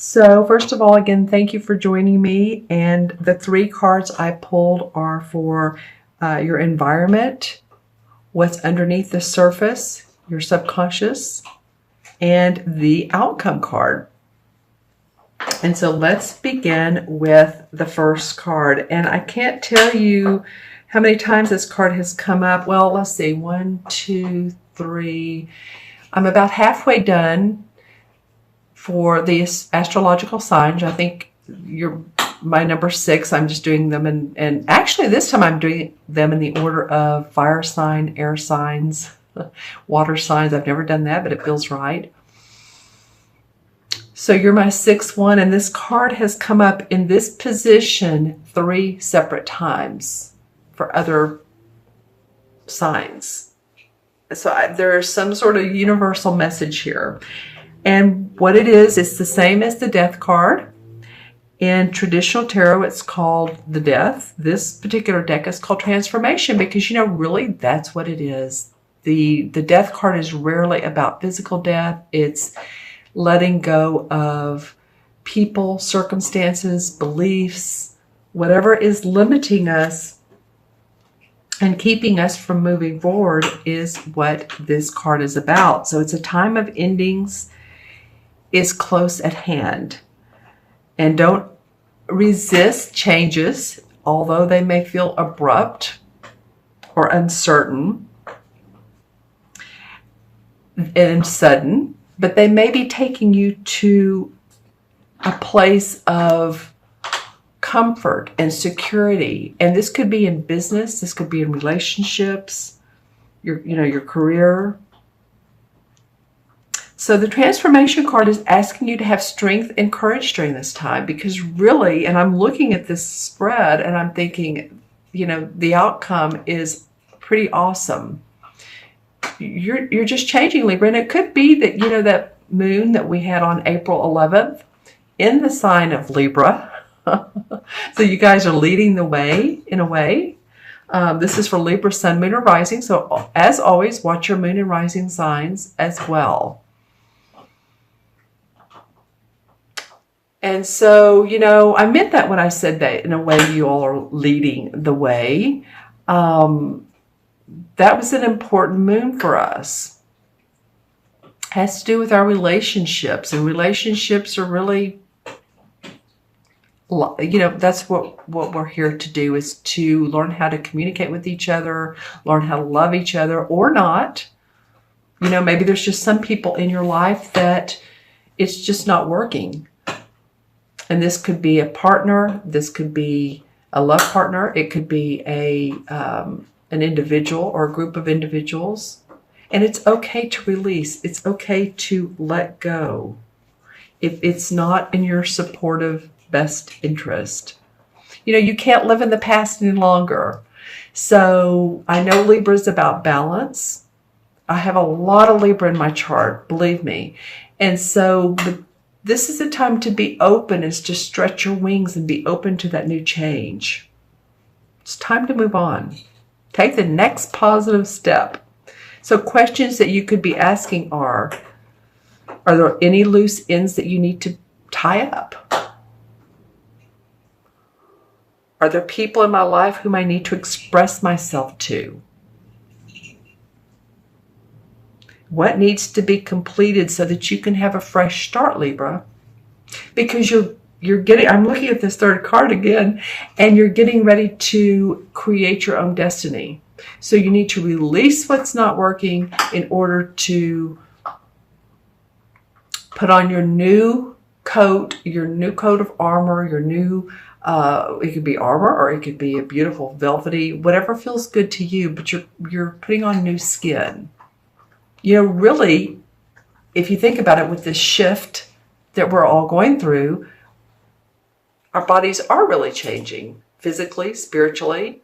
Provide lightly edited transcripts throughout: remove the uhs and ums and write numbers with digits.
So first of all, again, thank you for joining me. And the three cards I pulled are for your environment, what's underneath the surface, your subconscious, and the outcome card. And so let's begin with the first card. And I can't tell you how many times this card has come up. Well, let's see, 1, 2, 3. I'm about halfway done for the astrological signs. I think you're my number 6. I'm just doing them and actually this time I'm doing them in the order of fire sign, air signs, water signs. I've never done that, but it feels right. So you're my 6th one, and this card has come up in this position 3 separate times for other signs. So there's some sort of universal message here. And what it is, it's the same as the death card. In traditional tarot, it's called the death. This particular deck is called transformation because, really that's what it is. The death card is rarely about physical death. It's letting go of people, circumstances, beliefs, whatever is limiting us and keeping us from moving forward is what this card is about. So it's a time of endings, is close at hand. And don't resist changes, although they may feel abrupt or uncertain and sudden, but they may be taking you to a place of comfort and security. And this could be in business, this could be in relationships, your career. So the transformation card is asking you to have strength and courage during this time, because really, and I'm looking at this spread and I'm thinking, the outcome is pretty awesome. You're just changing, Libra, and it could be that, that moon that we had on April 11th in the sign of Libra. So you guys are leading the way in a way. This is for Libra, sun, moon, or rising. So as always, watch your moon and rising signs as well. And so, I meant that when I said that in a way you all are leading the way. That was an important moon for us. Has to do with our relationships, and relationships are really, that's what we're here to do, is to learn how to communicate with each other, learn how to love each other or not. Maybe there's just some people in your life that it's just not working. And this could be a partner, this could be a love partner, it could be an individual or a group of individuals. And it's okay to release. It's okay to let go if it's not in your supportive best interest. You can't live in the past any longer. So I know Libra is about balance. I have a lot of Libra in my chart, believe me. And so this is a time to be open, is to stretch your wings and be open to that new change. It's time to move on. Take the next positive step. So questions that you could be asking are there any loose ends that you need to tie up? Are there people in my life whom I need to express myself to? What needs to be completed so that you can have a fresh start, Libra? Because you're getting, I'm looking at this third card again, and you're getting ready to create your own destiny. So you need to release what's not working in order to put on your new coat of armor, your new, it could be armor or it could be a beautiful velvety, whatever feels good to you, but you're putting on new skin. Really, if you think about it, with this shift that we're all going through, our bodies are really changing physically, spiritually.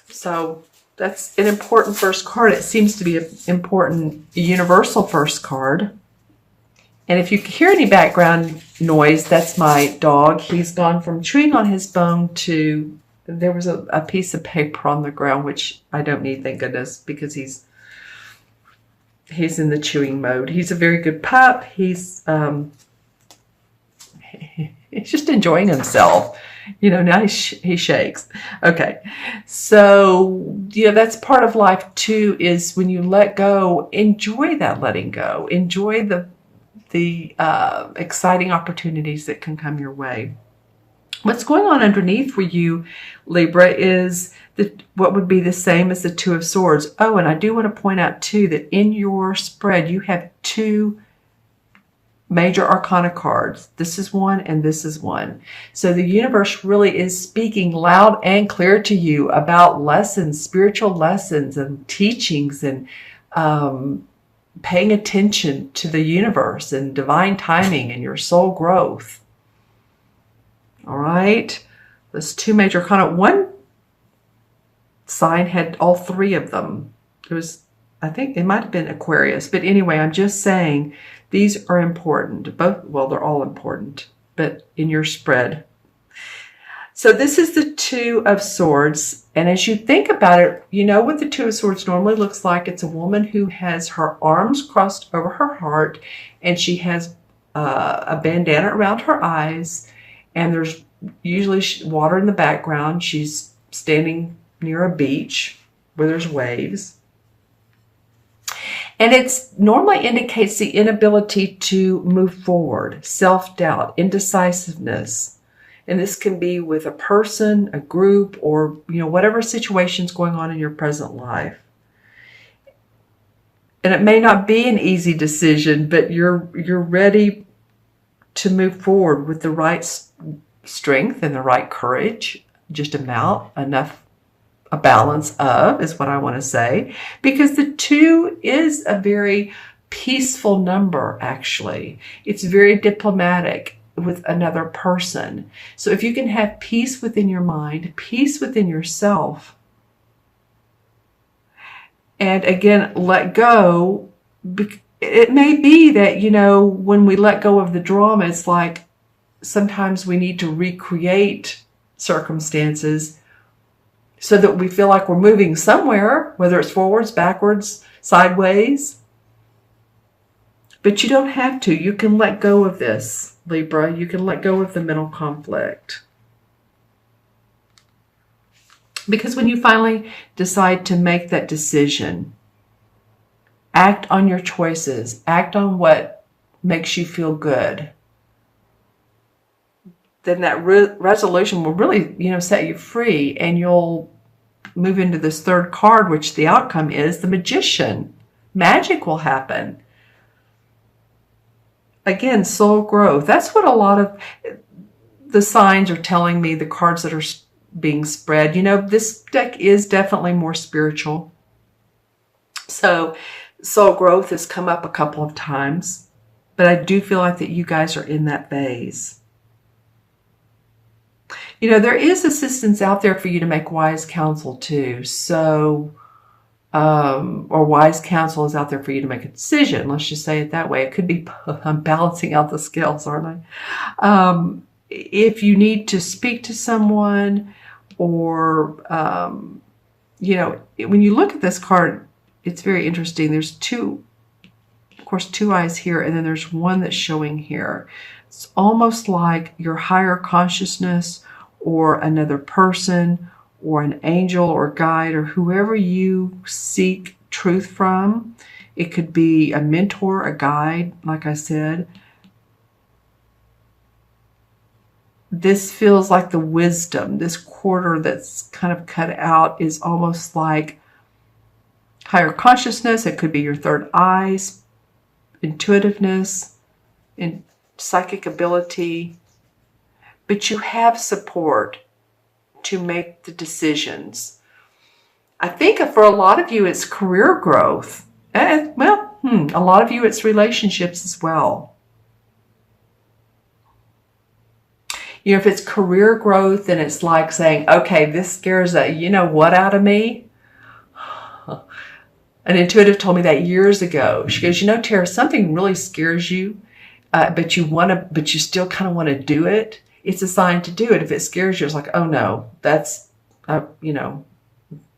So that's an important first card. It seems to be an important universal first card. And if you hear any background noise, that's my dog. He's gone from chewing on his bone to, there was a piece of paper on the ground, which I don't need, thank goodness, because he's he's in the chewing mode. He's a very good pup. He's just enjoying himself. You know, now he shakes. Okay. So, yeah, that's part of life too, is when you let go, enjoy that letting go. Enjoy the exciting opportunities that can come your way. What's going on underneath for you, Libra, is what would be the same as the Two of Swords. Oh, and I do want to point out too that in your spread, you have two major arcana cards. This is one and this is one. So the universe really is speaking loud and clear to you about lessons, spiritual lessons and teachings, and paying attention to the universe and divine timing and your soul growth. All right. Those two major arcana. One sign had all three of them. It was, I think it might have been Aquarius. But anyway, I'm just saying these are important. Both, well, they're all important, but in your spread. So this is the Two of Swords. And as you think about it, you know what the Two of Swords normally looks like. It's a woman who has her arms crossed over her heart, and she has a bandana around her eyes, and there's usually water in the background. She's standing near a beach where there's waves. And it normally indicates the inability to move forward, self-doubt, indecisiveness. And this can be with a person, a group, or, you know, whatever situation's going on in your present life. And it may not be an easy decision, but you're ready to move forward with the right strength and the right courage, just enough. A balance of is what I want to say, because the 2 is a very peaceful number. Actually, it's very diplomatic with another person. So if you can have peace within your mind, peace within yourself, and again, let go. It may be that, you know, when we let go of the drama, it's like sometimes we need to recreate circumstances so that we feel like we're moving somewhere, whether it's forwards, backwards, sideways. But you don't have to. You can let go of this, Libra. You can let go of the mental conflict. Because when you finally decide to make that decision, act on your choices, act on what makes you feel good, then that resolution will really, you know, set you free, and you'll move into this third card, which the outcome is the Magician. Magic will happen. Again, soul growth. That's what a lot of the signs are telling me, the cards that are being spread. You know, this deck is definitely more spiritual. So soul growth has come up a couple of times, but I do feel like that you guys are in that phase. You know, there is assistance out there for you to make wise counsel too. So, or wise counsel is out there for you to make a decision. Let's just say it that way. It could be, I'm balancing out the scales, aren't I? If you need to speak to someone, or, you know, when you look at this card, it's very interesting. There's two eyes here, and then there's one that's showing here. It's almost like your higher consciousness, or another person, or an angel or guide, or whoever you seek truth from. It could be a mentor, a guide, like I said. This feels like the wisdom. This quarter that's kind of cut out is almost like higher consciousness. It could be your third eyes, intuitiveness, and psychic ability. But you have support to make the decisions. I think for a lot of you, it's career growth. And, well, a lot of you, it's relationships as well. You know, if it's career growth, then it's like saying, okay, this scares a you know what out of me. An intuitive told me that years ago. She goes, you know, Tara, something really scares you, but you still kind of want to do it. It's a sign to do it. If it scares you, it's like, oh no, that's, you know,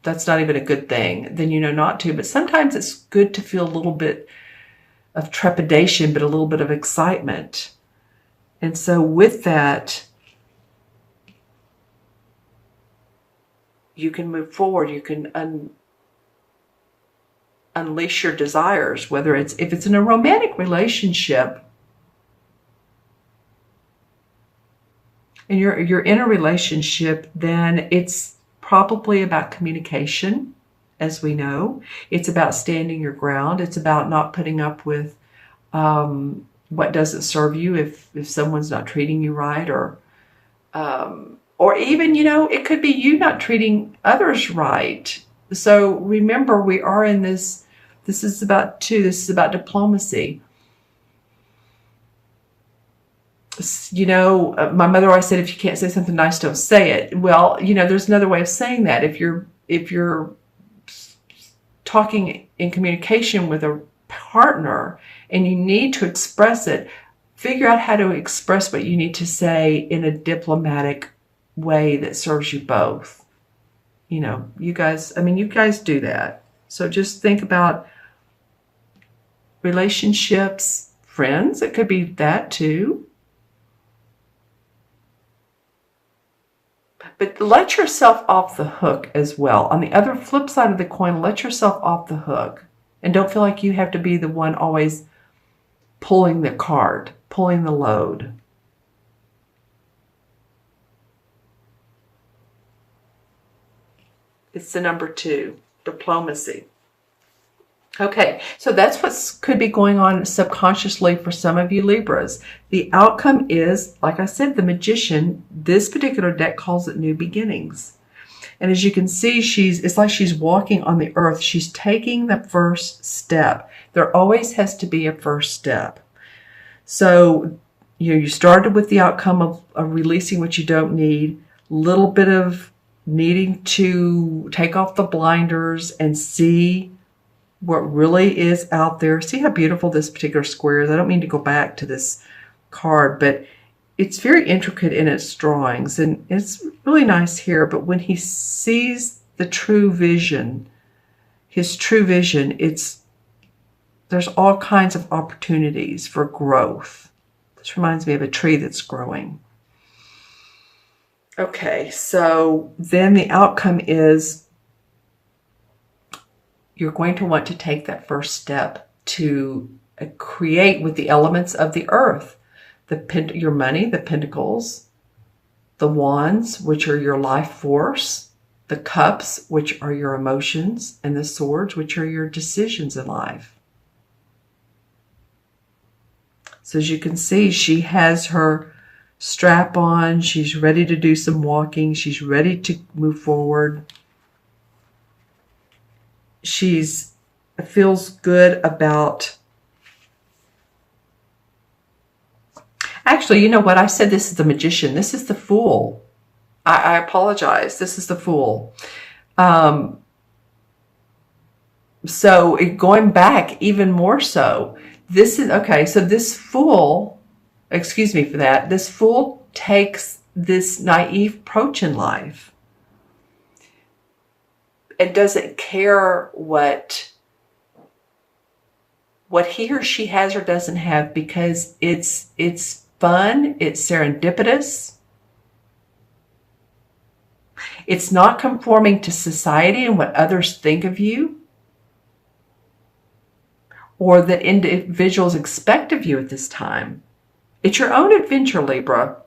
that's not even a good thing, then you know not to. But sometimes it's good to feel a little bit of trepidation, but a little bit of excitement. And so with that, you can move forward. You can unleash your desires, whether if it's in a romantic relationship and you're in a relationship, then it's probably about communication, as we know. It's about standing your ground. It's about not putting up with what doesn't serve you if someone's not treating you right, or even, it could be you not treating others right. So remember, we are in this is about diplomacy. My mother always said, if you can't say something nice, don't say it. Well, there's another way of saying that. If you're talking in communication with a partner and you need to express it, figure out how to express what you need to say in a diplomatic way that serves you both. You guys do that. So just think about relationships, friends. It could be that too. But let yourself off the hook as well. On the other flip side of the coin, let yourself off the hook. And don't feel like you have to be the one always pulling the cart, pulling the load. It's the number 2, diplomacy. Okay, so that's what could be going on subconsciously for some of you Libras. The outcome is, like I said, the Magician. This particular deck calls it new beginnings. And as you can see, it's like she's walking on the earth. She's taking the first step. There always has to be a first step. So, you started with the outcome of releasing what you don't need, little bit of needing to take off the blinders and see what really is out there. See how beautiful this particular square is? I don't mean to go back to this card, but it's very intricate in its drawings, and it's really nice here. But when he sees the true vision, his true vision, there's all kinds of opportunities for growth. This reminds me of a tree that's growing. Okay, so then the outcome is you're going to want to take that first step to create with the elements of the earth. Your money, the pentacles, the wands, which are your life force, the cups, which are your emotions, and the swords, which are your decisions in life. So as you can see, she has her strap on. She's ready to do some walking. She's ready to move forward. Feels good about... Actually, you know what? I said this is the Magician. This is the Fool. I apologize. This is the Fool. So going back even more so, this is... Okay, so this Fool, excuse me for that, this Fool takes this naive approach in life and doesn't care what he or she has or doesn't have, because it's fun, it's serendipitous, it's not conforming to society and what others think of you or that individuals expect of you at this time. It's your own adventure, Libra.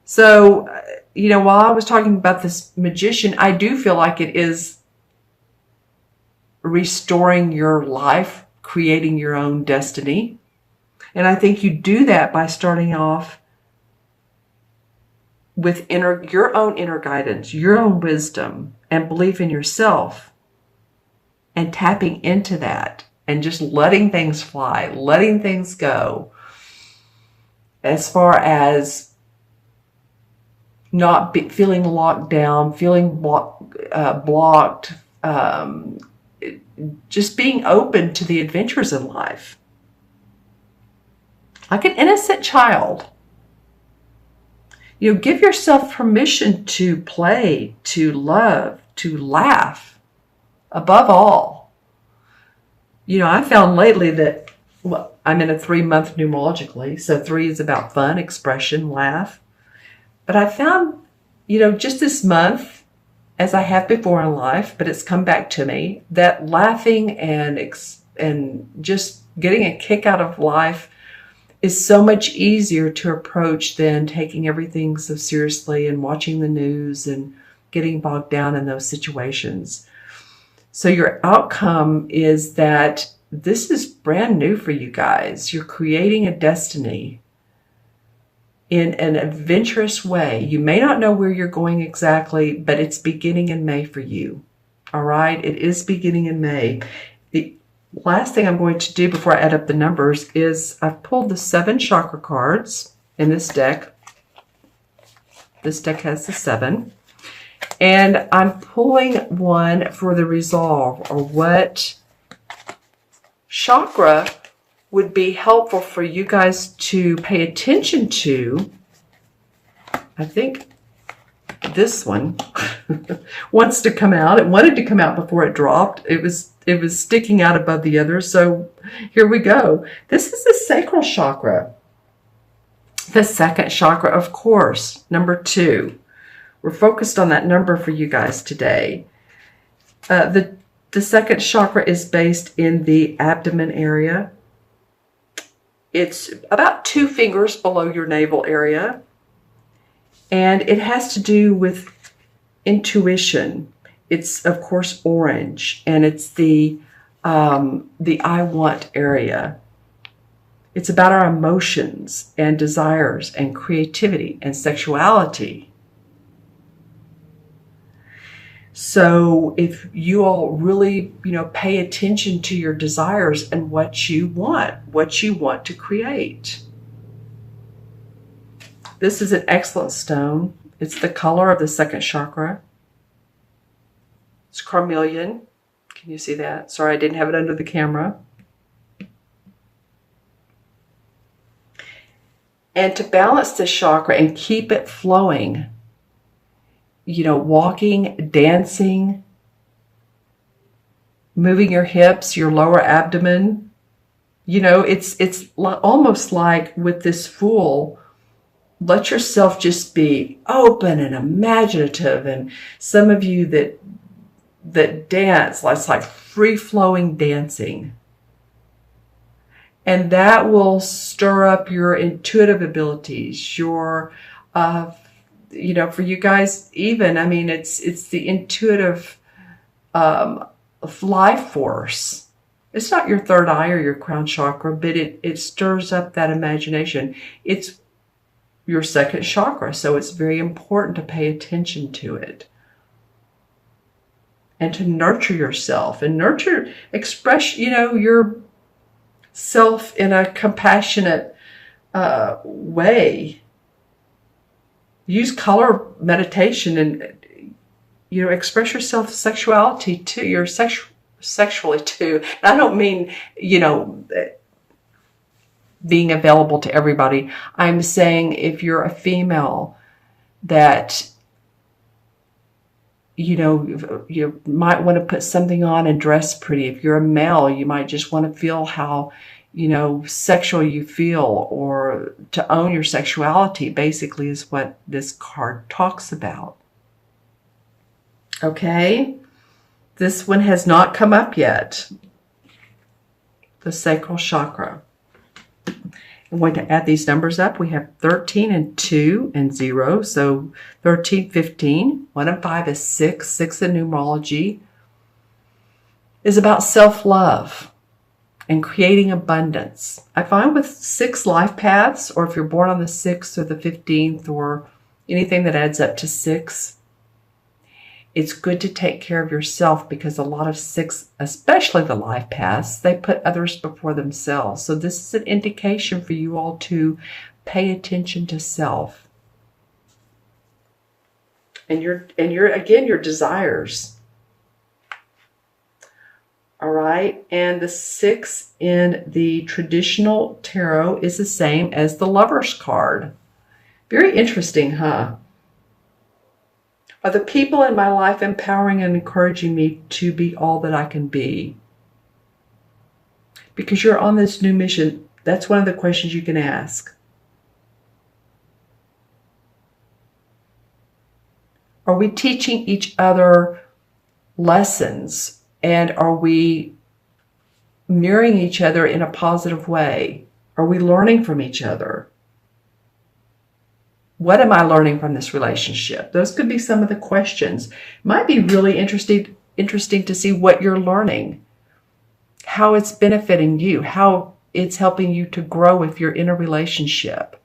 So, while I was talking about this Magician, I do feel like it is restoring your life, creating your own destiny. And I think you do that by starting off with your own inner guidance, your own wisdom, and belief in yourself, and tapping into that and just letting things fly, letting things go, as far as not feeling locked down, feeling blocked, just being open to the adventures in life. Like an innocent child. Give yourself permission to play, to love, to laugh, Above all, I found lately that, well, I'm in a 3-month numerologically, so 3 is about fun, expression, laugh. But I found, just this month, as I have before in life, but it's come back to me, that laughing and just getting a kick out of life is so much easier to approach than taking everything so seriously and watching the news and getting bogged down in those situations. So your outcome is that this is brand new for you guys. You're creating a destiny in an adventurous way. You may not know where you're going exactly, but it's beginning in May for you. All right? It is beginning in May. The last thing I'm going to do before I add up the numbers is I've pulled the 7 chakra cards in this deck. This deck has the 7. And I'm pulling one for the resolve, or what chakra would be helpful for you guys to pay attention to. I think this one wants to come out. It wanted to come out before it dropped. It was sticking out above the others. So here we go. This is the sacral chakra. The second chakra, of course, number 2. We're focused on that number for you guys today. The second chakra is based in the abdomen area. It's about 2 fingers below your navel area. And it has to do with intuition. It's, of course, orange. And it's the I want area. It's about our emotions and desires and creativity and sexuality. So if you all really, pay attention to your desires and what you want to create. This is an excellent stone. It's the color of the second chakra. It's carnelian. Can you see that? Sorry, I didn't have it under the camera. And to balance this chakra and keep it flowing, walking, dancing, moving your hips, your lower abdomen. It's almost like with this Fool, let yourself just be open and imaginative. And some of you that dance, it's like free-flowing dancing. And that will stir up your intuitive abilities, your for you guys, even, it's the intuitive life force. It's not your third eye or your crown chakra, but it stirs up that imagination. It's your second chakra, so it's very important to pay attention to it. And to nurture yourself and express, your self in a compassionate way. Use color meditation and, express yourself sexuality too. You're sexually too. And I don't mean, being available to everybody. I'm saying if you're a female that, you might want to put something on and dress pretty. If you're a male, you might just want to feel how, sexual you feel, or to own your sexuality, basically, is what this card talks about. Okay? This one has not come up yet. The sacral chakra. I'm going to add these numbers up. We have 13 and 2 and 0. So 13, 15. 1 and 5 is 6. 6 in numerology is about self-love and creating abundance. I find with 6 life paths, or if you're born on the 6th or the 15th or anything that adds up to 6, it's good to take care of yourself, because a lot of 6, especially the life paths, they put others before themselves. So this is an indication for you all to pay attention to self. And your desires. All right. And the 6 in the traditional tarot is the same as the Lover's card. Very interesting, huh? Are the people in my life empowering and encouraging me to be all that I can be? Because you're on this new mission, that's one of the questions you can ask. Are we teaching each other lessons? And are we mirroring each other in a positive way? Are we learning from each other? What am I learning from this relationship? Those could be some of the questions. It might be really interesting to see what you're learning, how it's benefiting you, how it's helping you to grow if you're in a relationship.